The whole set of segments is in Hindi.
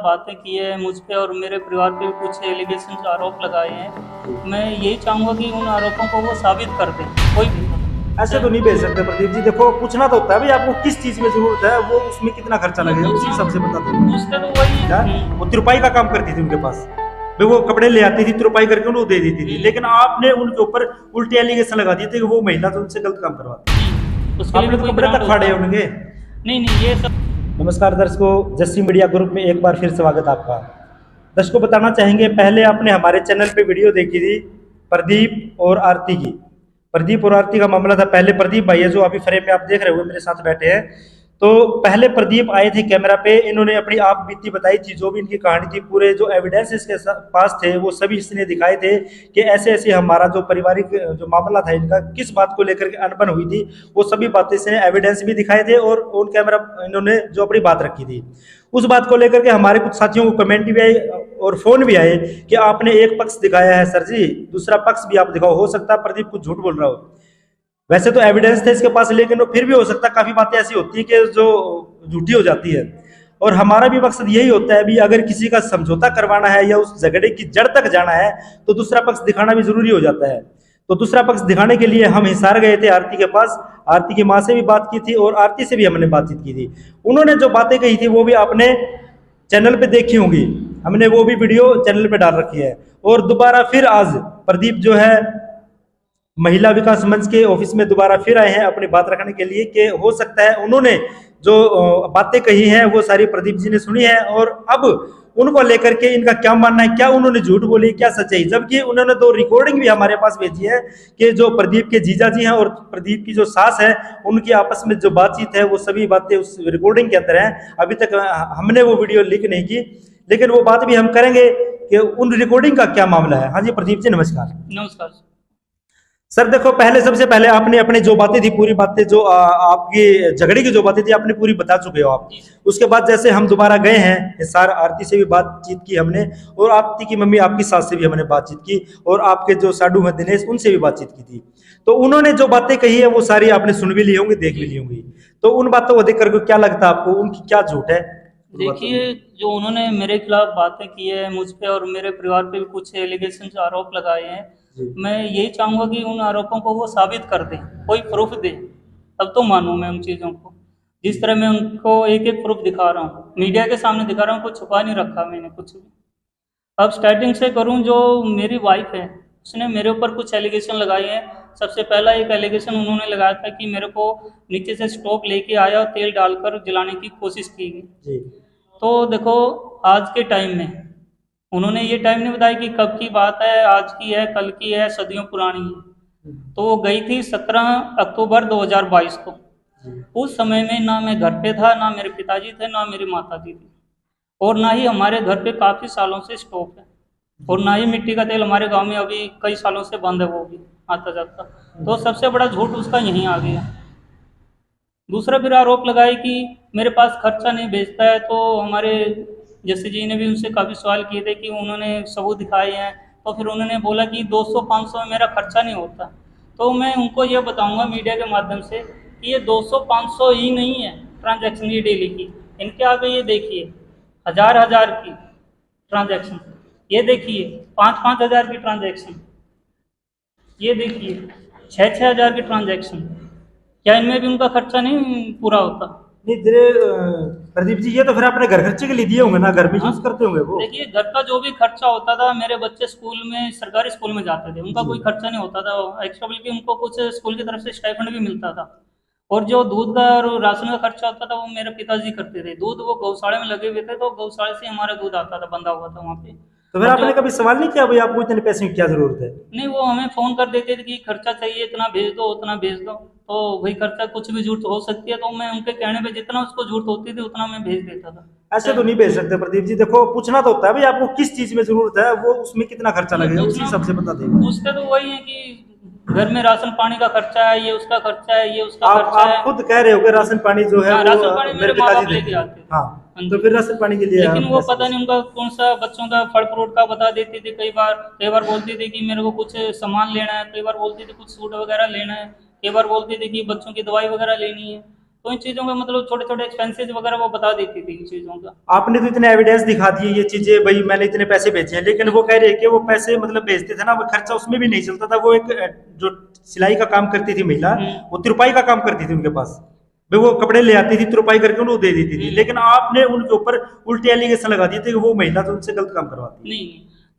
बातें की है मुझ पे और मेरे परिवार पे कुछ एलिगेशन आरोप लगाए हैं। मैं यही चाहूँगा कि उन आरोपों को वो साबित कर दें, कोई भी हो। ऐसे तो नहीं भेज सकते प्रदीप जी। देखो पूछना तो होता है भाई आपको किस चीज में जरूरत है, वो उसमें कितना खर्चा लगेगा उसी हिसाब से बता देंगे। पूछते तो वही क्या है। वो तिरपाई का काम करती थी उनके पास, भाई वो कपड़े ले आती थी तिरपाई करके उनको दे देती थी, लेकिन आपने उनके ऊपर उल्टे एलिगेशन लगा दिए थे कि वो महिला तो उनसे गलत काम करवाती जी, उसके है। लिए आपने भी तो कोई कपड़े ब्रांड तक होता फाड़े है। उनके। नहीं नहीं, ये सब। नमस्कार दर्शकों, जस्सी मीडिया ग्रुप में एक बार फिर स्वागत आपका। दर्शकों बताना चाहेंगे, पहले आपने हमारे चैनल पे वीडियो देखी थी प्रदीप और आरती की। प्रदीप और आरती का मामला था। पहले प्रदीप भाई है जो अभी फ्रेम में आप देख रहे हो मेरे साथ बैठे हैं। तो पहले प्रदीप आए थे कैमरा पे, इन्होंने अपनी आप बीती बताई थी, जो भी इनकी कहानी थी, पूरे जो एविडेंस इसके पास थे वो सभी इसने दिखाए थे कि ऐसे ऐसे हमारा जो पारिवारिक जो मामला था इनका, किस बात को लेकर के अनबन हुई थी, वो सभी बातें इसने एविडेंस भी दिखाए थे और ऑन कैमरा इन्होंने जो अपनी बात रखी थी। उस बात को लेकर के हमारे कुछ साथियों को कमेंट भी आए और फोन भी आए कि आपने एक पक्ष दिखाया है सर जी, दूसरा पक्ष भी आप दिखाओ, हो सकता है प्रदीप कुछ झूठ बोल रहा हो। वैसे तो एविडेंस थे इसके पास, लेकिन वो फिर भी हो सकता है काफी बातें ऐसी होती है कि जो झूठी हो जाती है। और हमारा भी मकसद यही होता है भी, अगर किसी का समझौता करवाना है या उस झगड़े की जड़ तक जाना है तो दूसरा पक्ष दिखाना भी जरूरी हो जाता है। तो दूसरा पक्ष दिखाने के लिए हम हिसार गए थे आरती के पास। आरती की माँ से भी बात की थी और आरती से भी हमने बातचीत की थी। उन्होंने जो बातें कही थी वो भी आपने चैनल पे देखी होंगी, हमने वो भी वीडियो चैनल पे डाल रखी है। और दोबारा फिर आज प्रदीप जो है महिला विकास मंच के ऑफिस में दोबारा फिर आए हैं अपनी बात रखने के लिए, कि हो सकता है उन्होंने जो बातें कही हैं वो सारी प्रदीप जी ने सुनी है और अब उनको लेकर के इनका क्या मानना है, क्या उन्होंने झूठ बोली, क्या सच्चाई। जबकि उन्होंने दो रिकॉर्डिंग भी हमारे पास भेजी है कि जो प्रदीप के जीजा जी हैं और प्रदीप की जो सास है, उनकी आपस में जो बातचीत है वो सभी बातें उस रिकॉर्डिंग के अंदर हैं। अभी तक हमने वो वीडियो लीक नहीं की, लेकिन वो बात भी हम करेंगे कि उन रिकॉर्डिंग का क्या मामला है। हाँ जी प्रदीप जी नमस्कार। नमस्कार। सर देखो, पहले सबसे पहले आपने अपनी जो बातें थी पूरी बातें, जो आपकी झगड़े की जो बातें थी आपने पूरी बता चुके हो आप। जी सर। उसके बाद जैसे हम दोबारा गए हैं हिसार, आरती से भी बातचीत की हमने और आरती की मम्मी आपकी सास से भी हमने बातचीत की और आपके जो साडू हैं दिनेश, उनसे भी बातचीत की थी। तो उन्होंने जो बातें कही है वो सारी आपने सुन भी ली होंगी, देख भी ली होंगी। तो उन बातों को देख करके क्या लगता है आपको, उनकी क्या झूठ है? देखिए, जो उन्होंने मेरे खिलाफ बातें की है मुझ पे और मेरे परिवार पे भी कुछ एलिगेशन आरोप लगाए हैं, मैं यही चाहूँगा कि उन आरोपों को वो साबित कर दें, कोई प्रूफ दें, तब तो मानूँ मैं उन चीज़ों को। जिस तरह मैं उनको एक एक प्रूफ दिखा रहा हूँ, मीडिया के सामने दिखा रहा हूँ, कुछ छुपा नहीं रखा मैंने कुछ भी। अब स्टार्टिंग से करूं, जो मेरी वाइफ है उसने मेरे ऊपर कुछ एलिगेशन लगाए हैं। सबसे पहला एक एलिगेशन उन्होंने लगाया था कि मेरे को नीचे से स्टोव लेके आया और तेल डालकर जलाने की कोशिश की गई। जी तो देखो, आज के टाइम में उन्होंने ये टाइम नहीं बताया कि कब की बात है, आज की है, कल की है, सदियों पुरानी है। तो वो गई थी 17 अक्टूबर 2022 को। उस समय में ना मैं घर पे था, ना मेरे पिताजी थे, ना मेरी माता जी थी, और ना ही हमारे घर पे काफ़ी सालों से स्टोव है, और ना ही मिट्टी का तेल हमारे गांव में अभी कई सालों से बंद है, वो भी आता जाता। तो सबसे बड़ा झूठ उसका यहीं आ गया। दूसरा फिर आरोप लगाए कि मेरे पास खर्चा नहीं भेजता है। तो हमारे जैसे जी ने भी उनसे काफ़ी सवाल किए थे कि उन्होंने सबूत दिखाए हैं, तो फिर उन्होंने बोला कि 200-500 में मेरा खर्चा नहीं होता। तो मैं उनको ये बताऊंगा मीडिया के माध्यम से कि ये 200-500 ही नहीं है ट्रांजैक्शन ये डेली की, इनके आगे ये देखिए हज़ार हज़ार की ट्रांजैक्शन, ये देखिए 5-5 हज़ार की ट्रांजैक्शन, ये देखिए 6-6 हज़ार की ट्रांजैक्शन। क्या इनमें भी उनका खर्चा नहीं पूरा होता? नहीं तेरे प्रदीप जी, ये तो फिर आपने घर खर्चे के लिए दिए होंगे ना, घर में यूज करते होंगे वो। देखिए, घर का जो भी खर्चा होता था, मेरे बच्चे स्कूल में सरकारी स्कूल में जाते थे, उनका कोई खर्चा नहीं होता था एक्स्ट्रा, बल्कि उनको कुछ स्कूल की तरफ से स्टाइपेंड भी मिलता था। और जो दूध का और राशन का खर्चा होता था वो मेरे पिताजी करते थे। दूध वो गौशाला में लगे हुए थे, तो गौशाला से हमारा दूध आता था, बंधा हुआ था वहाँ पे। तो फिर और आपने जो कभी सवाल नहीं किया भाई आपको इतने पैसे की क्या जरूरत है? नहीं, वो हमें फ़ोन कर देते थे कि खर्चा चाहिए, इतना भेज दो, उतना भेज दो। तो वही खर्चा, कुछ भी झूठ हो सकती है, तो मैं उनके कहने पे जितना उसको झूठ होती थी उतना मैं भेज देता था। ऐसे तो नहीं भेज सकते प्रदीप जी। देखो पूछना तो होता है भाई आपको किस चीज में जरूरत है, वो उसमें कितना खर्चा लगेगा उसी हिसाब से बता देंगे। पूछते तो वही है कि घर में राशन पानी का खर्चा है, ये उसका खर्चा है, ये उसका खर्चा है। आप खुद कह रहे हो कि राशन पानी जो है हाँ, वो राशन पानी मेरे मेरे माँ बाप पिताजी लेके देते हैं। आते थे। हाँ, हाँ तो जी। फिर राशन पानी के लिए लेकिन वो पैसे पता नहीं उनका कौन सा बच्चों का फल फ्रूट का बता देती थी। कई बार बोलती थी कि मेरे को कुछ सामान लेना है, कई बार बोलती थी कुछ सूट वगैरह लेना है, कई बार बोलती थी कि बच्चों की दवाई वगैरह लेनी है। तो इन चीज़ों का मतलब छोटे छोटे एक्सपेंसेस वगैरह वो बता देती थी इन चीज़ों का। आपने तो इतने एविडेंस दिखा दिए ये चीजें, भाई मैंने इतने पैसे भेजे हैं, लेकिन वो कह रहे हैं कि वो पैसे मतलब भेजते थे ना, वो खर्चा उसमें भी नहीं चलता था। वो एक जो सिलाई का काम करती थी महिला, वो तुरपाई का काम करती थी उनके पास, भाई वो कपड़े ले आती थी, तुरपाई करके उनको दे देती थी, लेकिन आपने उनके ऊपर उल्टे एलिगेशन लगा दिए थे कि वो महिला तो उनसे गलत काम करवाती है। नहीं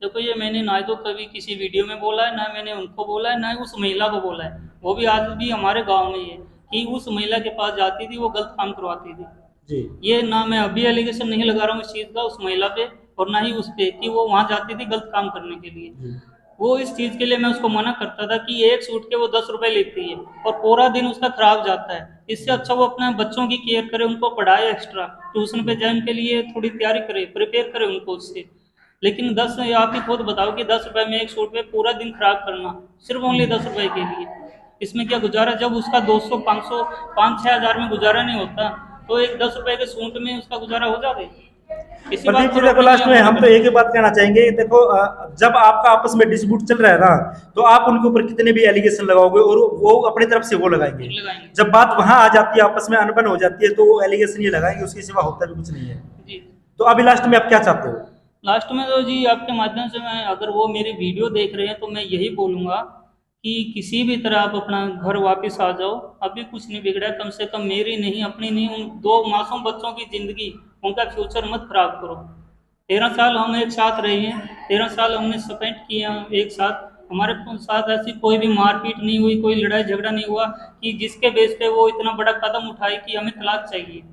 देखो, ये मैंने ना तो कभी किसी वीडियो में बोला है, ना मैंने उनको बोला है, ना ही उस महिला को बोला है। वो भी आज भी हमारे गांव में ही है कि उस महिला के पास जाती थी, वो गलत काम करवाती थी। जी ये ना मैं अभी एलिगेशन नहीं लगा रहा हूँ इस चीज़ का उस महिला पे, और ना ही उस पे कि वो वहाँ जाती थी गलत काम करने के लिए। वो इस चीज़ के लिए मैं उसको मना करता था कि एक सूट के वो 10 रुपए लेती है और पूरा दिन उसका खराब जाता है। इससे अच्छा वो अपने बच्चों की केयर करे, उनको पढ़ाए, एक्स्ट्रा ट्यूशन पे जाए, उनके लिए थोड़ी तैयारी करे, प्रिपेयर करे उनको उससे। लेकिन 10, आप ही खुद बताओ कि 10 रुपए में एक सूट पे पूरा दिन खराब करना, सिर्फ ओनली 10 रुपए के लिए, इसमें क्या गुजारा? जब उसका 200 500 5-6 हज़ार में गुजारा नहीं होता, तो एक 10 रुपए के सूट में उसका गुजारा हो जाए? इसी बात प्रदीप जी को देखो, रोकने लास्ट के में लिए हम तो एक ही बात कहना चाहेंगे, देखो जब आपका आपस में डिस्प्यूट चल रहा है ना, तो आप उनके ऊपर कितने भी एलिगेशन लगाओगे और वो अपनी तरफ से वो लगाएंगे। लगाएंगे। जब बात वहां आ जाती है, आपस में अनबन हो जाती है, तो वो एलिगेशन ये लगाएंगे, उसके सिवा होता भी कुछ नहीं है। जी तो अभी लास्ट में आप क्या चाहते हो? लास्ट में तो जी आपके माध्यम से मैं, अगर वो मेरी वीडियो देख रहे हैं तो मैं यही बोलूँगा कि किसी भी तरह आप अपना घर वापस आ जाओ। अभी कुछ नहीं बिगड़ा, कम से कम मेरी नहीं, अपनी नहीं, उन 2 मासूम बच्चों की ज़िंदगी, उनका फ्यूचर मत खराब करो। 13 साल हम एक साथ रहे हैं, 13 साल हमने स्पेंड किए हैं एक साथ। हमारे साथ ऐसी कोई भी मारपीट नहीं हुई, कोई लड़ाई झगड़ा नहीं हुआ कि जिसके बेस पे वो इतना बड़ा कदम उठाए कि हमें तलाक चाहिए।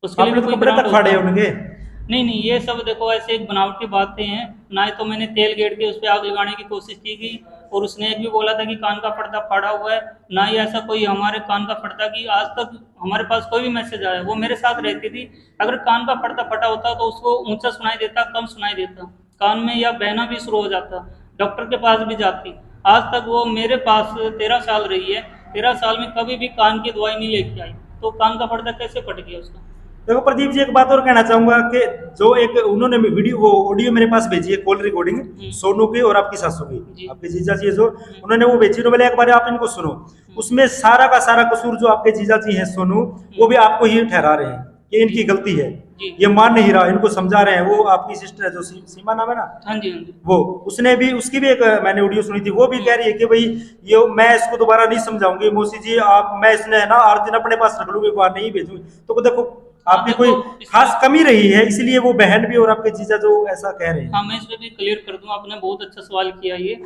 उसके लिए आपने भी तो कोई कपड़े ग्राउंड तक होता फाड़े है। होंगे। नहीं नहीं, ये सब देखो ऐसे एक बनावटी बातें हैं। ना ही तो मैंने तेल गेड़ के उस पर आग लगाने की कोशिश की थी, और उसने एक भी बोला था कि कान का पर्दा फाड़ा हुआ है। ना ही ऐसा कोई हमारे कान का पर्दा की आज तक हमारे पास कोई भी मैसेज आया। वो मेरे साथ रहती थी, अगर कान का पर्दा फटा होता तो उसको ऊंचा सुनाई देता, कम सुनाई देता, कान में या बहना भी शुरू हो जाता, डॉक्टर के पास भी जाती। आज तक वो मेरे पास 13 साल रही है, 13 साल में कभी भी कान की दवाई नहीं लेके आई, तो कान का पर्दा कैसे फट गया उसका? देखो प्रदीप जी, एक बात और कहना चाहूंगा कि जो एक उन्होंने वीडियो वो ऑडियो मेरे पास भेजी है, कॉल रिकॉर्डिंग सोनू की और आपकी सासू जी। की, आपके जीजा जी जो उन्होंने वो भेजी, तो बोले एक बार आप इनको सुनो। उसमें सारा का सारा कसूर जो आपके जीजा जी हैं सोनू, वो भी आपको ही ठहरा रहे हैं कि इनकी गलती है, ये मान नहीं रहा, इनको समझा रहे हैं। वो आपकी सिस्टर है जो सीमा नाम है ना, हाँ जी हाँ जी। वो उसने भी, उसकी भी एक मैंने ऑडियो सुनी थी, वो भी कह रही है कि भाई ये मैं इसको दोबारा नहीं समझाऊंगी मौसी जी, आप मैं इसने है ना 8 दिन अपने पास रख लूंगी, बाहर नहीं भेजूंगी। तो देखो आपकी कोई खास कमी रही है, इसलिए वो बहन भी और आपके जीजा जो ऐसा कह रहे हैं। हाँ, मैं इस पे भी क्लियर कर दूं, आपने बहुत अच्छा सवाल किया। ये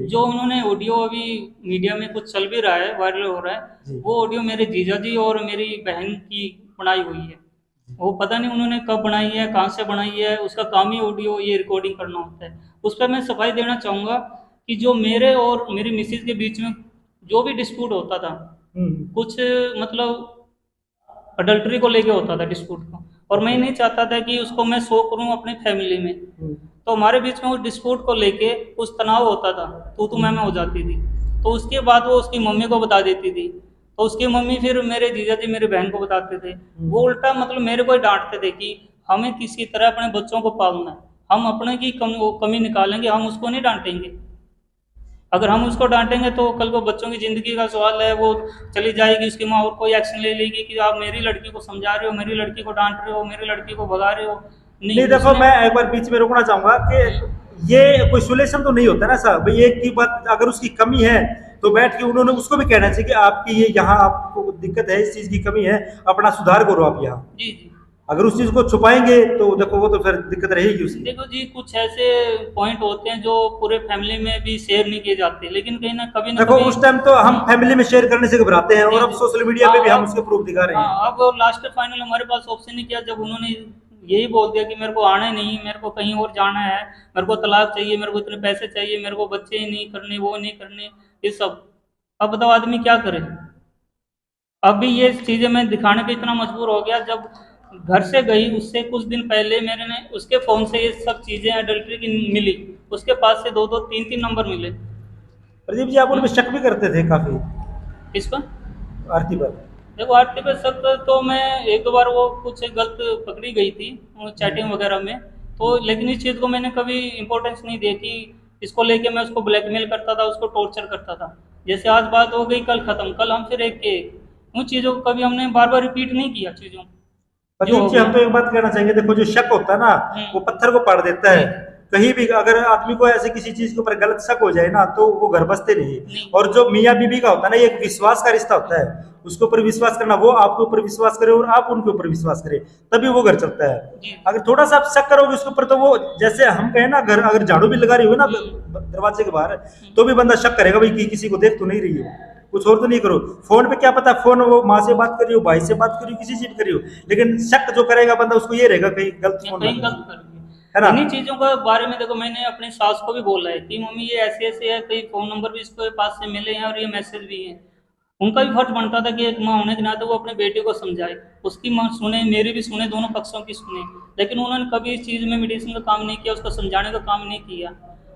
जो उन्होंने ऑडियो अभी मीडिया में कुछ चल भी रहा है, वायरल हो रहा है, वो ऑडियो मेरे जीजा जी और मेरी बहन की बनाई हुई है। वो पता नहीं उन्होंने कब बनाई है, कहाँ से बनाई है, उसका काम ही ऑडियो ये रिकॉर्डिंग करना होता है। उस पर मैं सफाई देना चाहूँगा कि जो मेरे और मेरी मिसेज के बीच में जो भी डिस्प्यूट होता था, कुछ मतलब अडल्ट्री को लेके होता था डिस्प्यूट को, और मैं नहीं चाहता था कि उसको मैं शो करूं अपनी फैमिली में। तो हमारे बीच में उस डिस्प्यूट को लेके कुछ तनाव होता था, तू मैं हो जाती थी। तो उसके बाद वो उसकी मम्मी को बता देती थी, तो उसकी मम्मी फिर मेरे जीजा जी मेरी बहन को बताते थे। वो उल्टा मतलब मेरे को ही डांटते थे कि हमें किसी तरह अपने बच्चों को पालना है, हम अपने की कमी निकालेंगे, हम उसको नहीं डांटेंगे। अगर हम उसको डांटेंगे तो कल को बच्चों की ज़िंदगी का सवाल है, वो चली जाएगी, उसकी माँ और कोई एक्शन ले लेगी कि आप मेरी लड़की को समझा रहे हो, मेरी लड़की को डांट रहे हो, मेरी लड़की को भगा रहे हो। नहीं देखो, मैं एक बार बीच में रोकना चाहूंगा कि ये कोई सोल्यूशन तो नहीं होता ना साहब। भाई एक की बात, अगर उसकी कमी है तो बैठ के उन्होंने उसको भी कहना चाहिए कि आपकी ये यहाँ आपको दिक्कत है, इस चीज की कमी है, अपना सुधार करो आप यहाँ। जी जी। अगर उस चीज को छुपाएंगे तो देखो वो तो फिर दिक्कत रहेगी उसकी। देखो जी, कुछ ऐसे पॉइंट होते हैं जो पूरे फैमिली में भी शेयर नहीं किए जाते, लेकिन कहीं ना कभी देखो उस टाइम तो हम फैमिली में शेयर करने से घबराते हैं, और अब सोशल मीडिया पे भी हम उसके प्रूफ दिखा रहे हैं। हाँ, अब लास्ट फाइनल हमारे पास ऑप्शन नहीं किया जब उन्होंने यही बोल दिया कि मेरे को आना नहीं, मेरे को कहीं और जाना है, मेरे को तलाक चाहिए, मेरे को इतने पैसे चाहिए, मेरे को बच्चे ही नहीं करने, वो नहीं करने, ये सब। अब बताओ आदमी क्या करे? अभी ये चीज़ें मैं दिखाने पे इतना मजबूर हो गया, जब घर से गई उससे कुछ दिन पहले मेरे ने उसके फ़ोन से ये सब चीज़ें अडल्ट्री की मिली, उसके पास से 2-2 3-3 नंबर मिले। प्रदीप जी आप उन पर शक भी करते थे काफी? इस पर आरती पर? देखो, आरती पे शक तो मैं एक दो बार वो कुछ गलत पकड़ी गई थी चैटिंग वगैरह में, तो लेकिन इस चीज़ को मैंने कभी इम्पोर्टेंस नहीं दी कि इसको लेके मैं उसको ब्लैकमेल करता था, उसको टॉर्चर करता था। जैसे आज बात हो गई, कल ख़त्म, कल हम फिर एक के उन चीजों को कभी हमने बार बार रिपीट नहीं किया चीजों को। प्रदीप जी, हम तो एक बात कहना चाहेंगे, देखो जो शक होता है ना, वो पत्थर को पाड़ देता है। कहीं भी अगर आदमी को ऐसे किसी चीज के ऊपर गलत शक हो जाए ना, तो वो घर बसते नहीं। और जो मियाँ बीबी का होता है ना, ये एक विश्वास का रिश्ता होता है। उसके ऊपर विश्वास करना, वो आपके ऊपर विश्वास करे और आप उनके ऊपर विश्वास करें, तभी वो घर चलता है। अगर थोड़ा सा आप शक करोगे उसके ऊपर, तो वो जैसे हम कहें ना, घर अगर झाड़ू भी लगा रही हो ना दरवाजे के बाहर, तो भी बंदा शक करेगा भाई कि किसी को देख तो नहीं रही हो, कुछ और तो नहीं करो। फोन पे क्या पता, फोन वो माँ से बात कर रही हो, भाई से बात कर रही हो, किसी से भी कर रही हो, लेकिन शक जो करेगा बंदा, उसको ये रहेगा कहीं गलत फोन है ना। इन्हीं चीजों के बारे में देखो, मैंने अपनी सास को भी बोला है कि मम्मी ये ऐसे ऐसे है, कई फोन नंबर भी इसके पास से मिले हैं और ये मैसेज भी है। उनका भी फर्ज बनता था कि एक माँ होने के नाते वो अपने बेटे को समझाए, उसकी माँ सुने, मेरी भी सुने, दोनों पक्षों की सुने। लेकिन उन्होंने कभी इस चीज़ में मेडिसिन का काम नहीं किया, उसको समझाने का काम नहीं किया।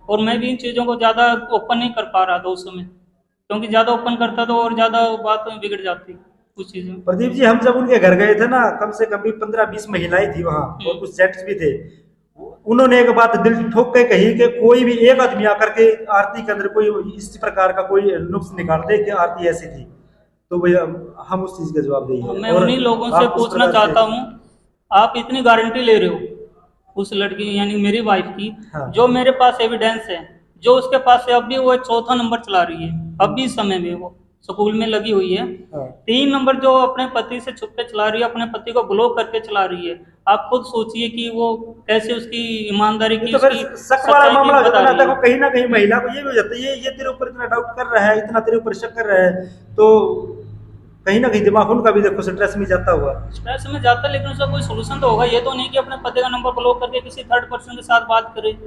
और मैं भी इन चीज़ों को ज़्यादा ओपन नहीं कर पा रहा था उस समय, क्योंकि ज़्यादा ओपन करता तो और ज़्यादा बात बिगड़ जाती कुछ चीज़ें। प्रदीप जी, हम जब उनके घर गए थे ना, कम से कम भी 15-20 महिलाएं थी वहां, और कुछ जेंट्स भी थे। उन्होंने एक बात दिल ठोक के कही कि कोई भी एक आदमी आकर के आरती के अंदर कोई इस प्रकार का कोई नुक्स निकाल दे कि आरती ऐसी थी, तो भैया हम उस चीज का जवाब देंगे। मैं उन्हीं लोगों से पूछना चाहता हूँ, आप इतनी गारंटी ले रहे हो उस लड़की यानी मेरी वाइफ की, हाँ। जो मेरे पास एविडेंस है, जो उसके पास है, अब भी वो 4था नंबर चला रही है, अब भी इस समय में वो स्कूल में लगी हुई है। 3 नंबर जो अपने पति से छुप के चला रही है, अपने पति को ब्लॉक करके चला रही है। आप खुद सोचिए कि वो कैसे उसकी ईमानदारी की, तो शक वाला मामला हो जाता है। देखो कहीं ना कहीं महिला को ये भी हो जाता है, ये तेरे ऊपर इतना डाउट कर रहा है, इतना तेरे ऊपर शक कर रहा है, तो कहीं ना कहीं दिमाग उनका भी देखो स्ट्रेस में जाता हुआ, स्ट्रेस में जाता है। लेकिन उसका कोई सोल्यूशन तो होगा, ये तो नहीं कि अपने पति का नंबर ब्लॉक करके किसी थर्ड पर्सन के साथ बात करे।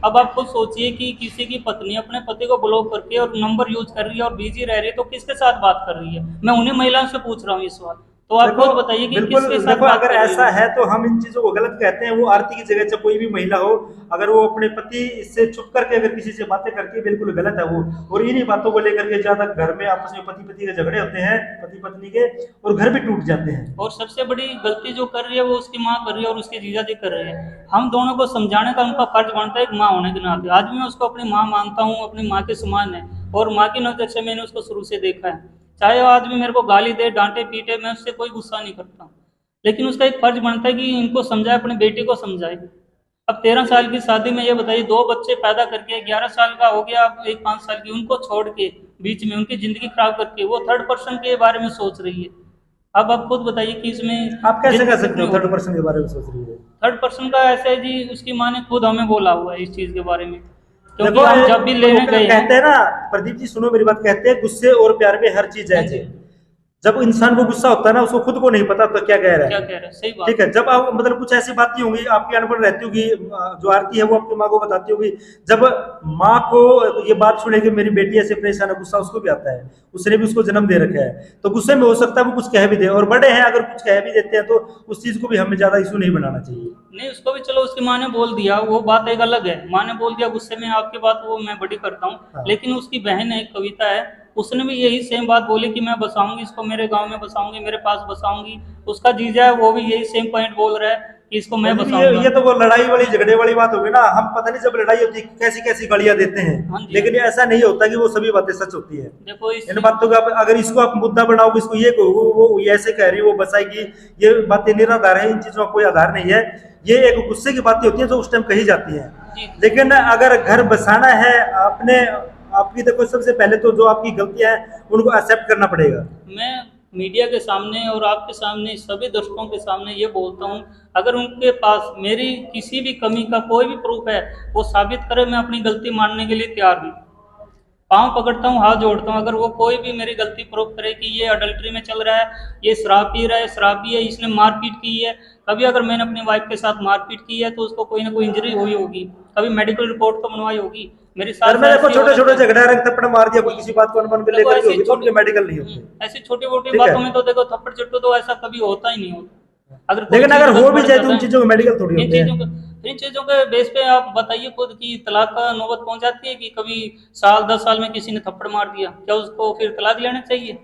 अब आप खुद सोचिए कि किसी की पत्नी अपने पति को ब्लॉक करके और नंबर यूज कर रही है और बिजी रह रही है, तो किसके साथ बात कर रही है? मैं उन्हीं महिलाओं से पूछ रहा हूँ इस बार, तो आप खुद बताइए कि किसके साथ बात अगर ऐसा है तो हम इन चीजों को गलत कहते हैं। वो आरती की जगह चाहे कोई भी महिला हो, अगर वो अपने पति से छुप करके अगर किसी से बातें करती है, बिल्कुल गलत है वो। और इन्हीं बातों को लेकर के ज्यादा घर में आपस में पति पति के झगड़े होते हैं, पति पत्नी के, और घर भी टूट जाते हैं। और सबसे बड़ी गलती जो कर रही है वो उसकी माँ कर रही है और उसके जीजा जी कर रहे हैं। हम दोनों को समझाने का उनका फर्ज बनता है एक माँ होने के नाते। आज भी मैं उसको अपनी माँ मानता हूँ, अपनी माँ के समान है, और माँ की नजर से मैंने उसको शुरू से देखा है। चाहे वो आदमी मेरे को गाली दे, डांटे, पीटे, मैं उससे कोई गुस्सा नहीं करता, लेकिन उसका एक फर्ज बनता है कि इनको समझाए, अपने बेटे को समझाए। अब 13 साल की शादी में ये बताइए, 2 बच्चे पैदा करके 11 साल का हो गया, अब एक 5 साल की, उनको छोड़ के बीच में उनकी जिंदगी खराब करके वो थर्ड पर्सन के बारे में सोच रही है। अब आप खुद बताइए कि इसमें आप कैसे कह सकते हो थर्ड पर्सन के बारे में सोच रही है? थर्ड पर्सन का ऐसा है जी, उसकी माँ ने खुद हमें बोला हुआ है इस चीज के बारे में, क्योंकि हम जब भी लेने गए कहते हैं ना प्रदीप जी, सुनो मेरी बात, कहते हैं गुस्से और प्यार में हर चीज है। जब इंसान को गुस्सा होता है ना, उसको खुद को नहीं पता तो क्या कह रहा है, सही बात। ठीक है। जब आप मतलब कुछ ऐसी बातें होंगी, आपकी अनपढ़ रहती होगी, जो आरती है वो अपनी माँ को बताती होगी, जब माँ को ये बात सुने कि मेरी बेटी ऐसे परेशान है, गुस्सा उसको भी आता है, उसने भी उसको जन्म दे रखा है, तो गुस्से में हो सकता है वो कुछ कह भी दे। और बड़े हैं, अगर कुछ कह भी देते हैं तो उस चीज को भी हमें ज्यादा इशू नहीं बनाना चाहिए। नहीं, उसको भी चलो उसकी माँ ने बोल दिया, वो बात एक अलग है, माँ ने बोल दिया गुस्से में, आपकी बात वो मैं बड़ी करता हूँ। हाँ। लेकिन उसकी बहन है, एक कविता है, उसने भी यही सेम बात बोली कि मैं बसाऊंगी इसको, मेरे गांव में बसाऊंगी, मेरे पास बसाऊंगी। उसका जीजा है, वो भी यही सेम पॉइंट बोल रहा है कि इसको मैं बसाऊंगा। ये तो वो लड़ाई वाली झगड़े वाली बात होगी ना। हम पता नहीं जब लड़ाई होती है कैसी कैसी गालियां देते हैं। हाँ, लेकिन ऐसा नहीं होता कि वो सभी बातें सच होती है। देखो इन बातों का अगर इसको आप मुद्दा बनाओगे, इसको ये कहोगे वो ऐसे कह रही है, वो बसाएगी, ये बातें निराधार है, इन चीजों का कोई आधार नहीं है। ये एक गुस्से की बातें होती है जो उस टाइम कही जाती है। लेकिन अगर घर बसाना है अपने, आपकी देखो सबसे पहले तो जो आपकी गलतियां हैं उनको एक्सेप्ट करना पड़ेगा। मैं मीडिया के सामने और आपके सामने, सभी दर्शकों के सामने ये बोलता हूँ, अगर उनके पास मेरी किसी भी कमी का कोई भी प्रूफ है, वो साबित करे, मैं अपनी गलती मानने के लिए तैयार हूँ। पाँव पकड़ता हूँ, हाथ जोड़ता हूँ। अगर वो कोई भी मेरी गलती प्रूफ करे कि ये अडल्ट्री में चल रहा है, ये शराब पी रहा है, शराबी है, इसने मारपीट की है, कभी अगर मैंने अपनी वाइफ के साथ मारपीट की है तो उसको कोई ना कोई इंजरी हुई होगी, कभी मेडिकल रिपोर्ट तो बनवाई होगी। मेरे साथ में देखो छोटे छोटे झगड़ा रंग थप्पड़ मार दिया, कोई किसी बात को अनबन पे लेकर के तो उनके मेडिकल नहीं होते। ऐसी छोटी मोटी बातों में तो देखो थप्पड़ चट्टू तो ऐसा कभी होता ही नहीं होता। लेकिन अगर हो भी जाए तो उन चीजों में मेडिकल थोड़ी होते हैं। इन चीजों के बेस पे आप बताइए खुद कि तलाक का नौबत पहुंच जाती है कि कभी साल 10 साल में किसी ने थप्पड़ मार दिया, क्या उसको फिर तलाक लेना चाहिए?